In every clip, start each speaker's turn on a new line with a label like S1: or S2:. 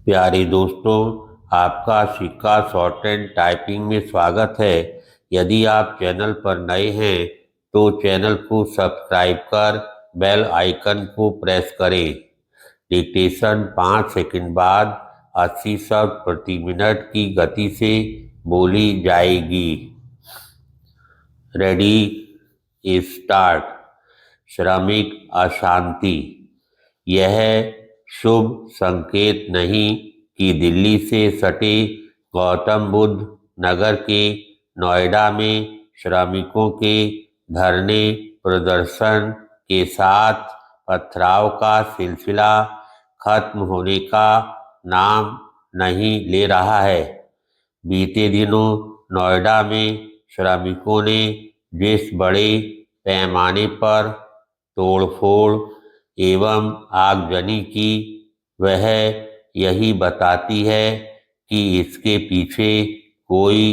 S1: प्यारे दोस्तों, आपका सिक्का शॉर्ट एंड टाइपिंग में स्वागत है। यदि आप चैनल पर नए हैं तो चैनल को सब्सक्राइब कर बेल आइकन को प्रेस करें। डिक्टेशन 5 सेकंड बाद 80 शब्द प्रति मिनट की गति से बोली जाएगी। Ready, start. श्रमिक अशांति। यह शुभ संकेत नहीं कि दिल्ली से सटे गौतम बुद्ध नगर के नोएडा में श्रमिकों के धरने प्रदर्शन के साथ पथराव का सिलसिला खत्म होने का नाम नहीं ले रहा है। बीते दिनों नोएडा में श्रमिकों ने जिस बड़े पैमाने पर तोड़फोड़ एवं आगजनी की, वह यही बताती है कि इसके पीछे कोई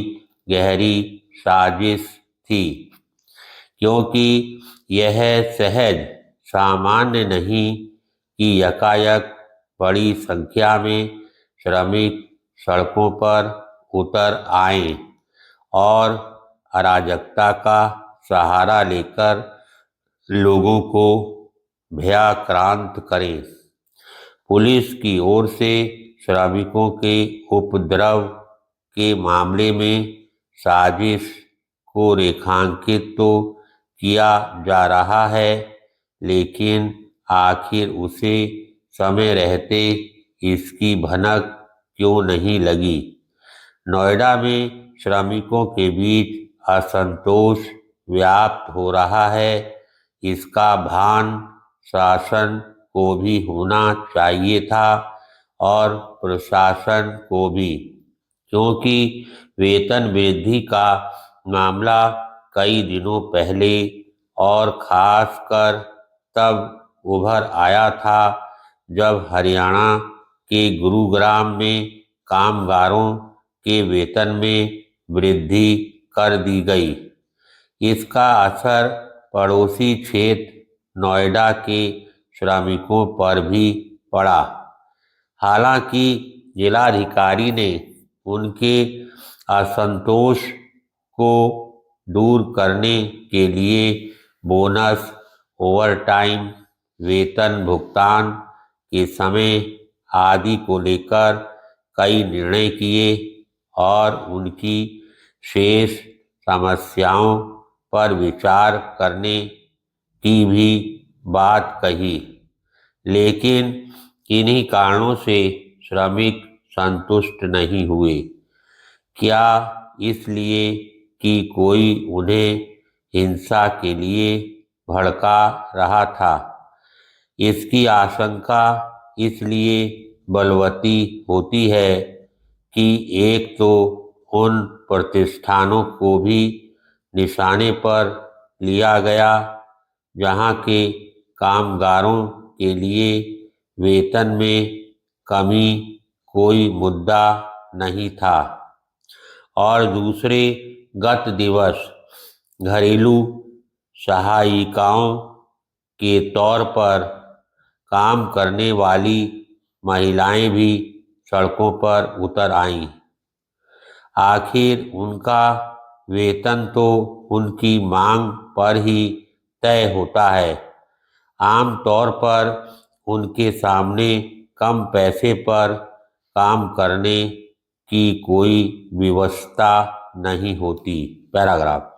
S1: गहरी साजिश थी, क्योंकि यह सहज सामान्य नहीं कि यकायक बड़ी संख्या में श्रमिक सड़कों पर उतर आए और अराजकता का सहारा लेकर लोगों को भयाक्रांत करें। पुलिस की ओर से श्रमिकों के उपद्रव के मामले में साजिश को रेखांकित तो किया जा रहा है, लेकिन आखिर उसे समय रहते इसकी भनक क्यों नहीं लगी। नोएडा में श्रमिकों के बीच असंतोष व्याप्त हो रहा है। इसका भान शासन को भी होना चाहिए था और प्रशासन को भी, क्योंकि वेतन वृद्धि का मामला कई दिनों पहले और खासकर तब उभर आया था जब हरियाणा के गुरुग्राम में कामगारों के वेतन में वृद्धि कर दी गई। इसका असर पड़ोसी क्षेत्र नोएडा के श्रमिकों पर भी पड़ा। हालांकि जिलाधिकारी ने उनके असंतोष को दूर करने के लिए बोनस, ओवरटाइम, वेतन भुगतान के समय आदि को लेकर कई निर्णय किए और उनकी शेष समस्याओं पर विचार करने की भी बात कही। लेकिन किन्हीं कारणों से श्रमिक संतुष्ट नहीं हुए। क्या इसलिए कि कोई उन्हें हिंसा के लिए भड़का रहा था? इसकी आशंका इसलिए बलवती होती है कि एक तो उन प्रतिष्ठानों को भी निशाने पर लिया गया जहां के कामगारों के लिए वेतन में कमी कोई मुद्दा नहीं था, और दूसरे गत दिवस घरेलू सहायिकाओं के तौर पर काम करने वाली महिलाएं भी सड़कों पर उतर आईं। आखिर उनका वेतन तो उनकी मांग पर ही तय होता है। आम तौर पर उनके सामने कम पैसे पर काम करने की कोई व्यवस्था नहीं होती। पैराग्राफ।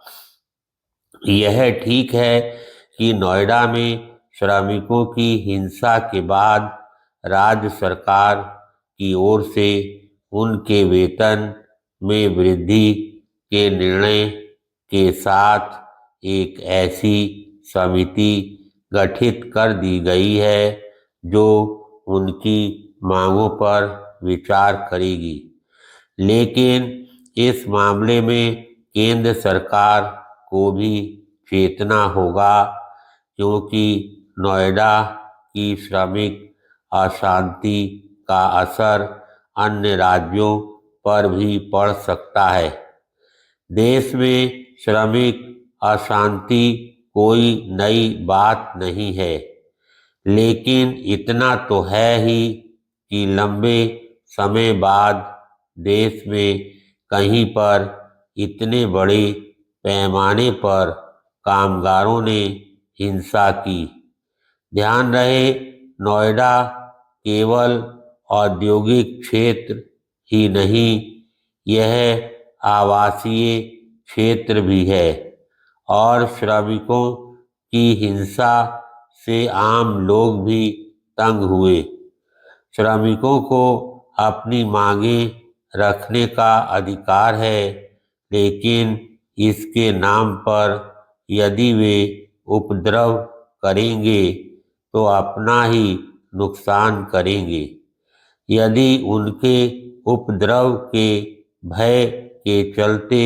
S1: यह ठीक है कि नोएडा में श्रमिकों की हिंसा के बाद राज्य सरकार की ओर से उनके वेतन में वृद्धि के निर्णय के साथ एक ऐसी समिति गठित कर दी गई है जो उनकी मांगों पर विचार करेगी। लेकिन इस मामले में केंद्र सरकार को भी चेतना होगा, क्योंकि नोएडा की श्रमिक अशांति का असर अन्य राज्यों पर भी पड़ सकता है। देश में श्रमिक अशांति कोई नई बात नहीं है, लेकिन इतना तो है ही कि लंबे समय बाद देश में कहीं पर इतने बड़े पैमाने पर कामगारों ने हिंसा की। ध्यान रहे, नोएडा केवल औद्योगिक क्षेत्र ही नहीं, यह आवासीय क्षेत्र भी है और श्रमिकों की हिंसा से आम लोग भी तंग हुए। श्रमिकों को अपनी मांगें रखने का अधिकार है, लेकिन इसके नाम पर यदि वे उपद्रव करेंगे तो अपना ही नुकसान करेंगे। यदि उनके उपद्रव के भय के चलते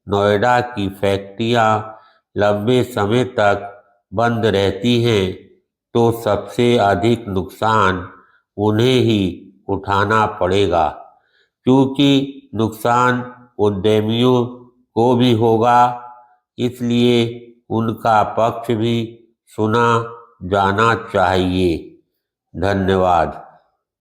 S1: नोएडा की फैक्ट्रियां लंबे समय तक बंद रहती हैं, तो सबसे अधिक नुकसान उन्हें ही उठाना पड़ेगा, क्योंकि नुकसान उद्यमियों को भी होगा। इसलिए उनका पक्ष भी सुना जाना चाहिए। धन्यवाद।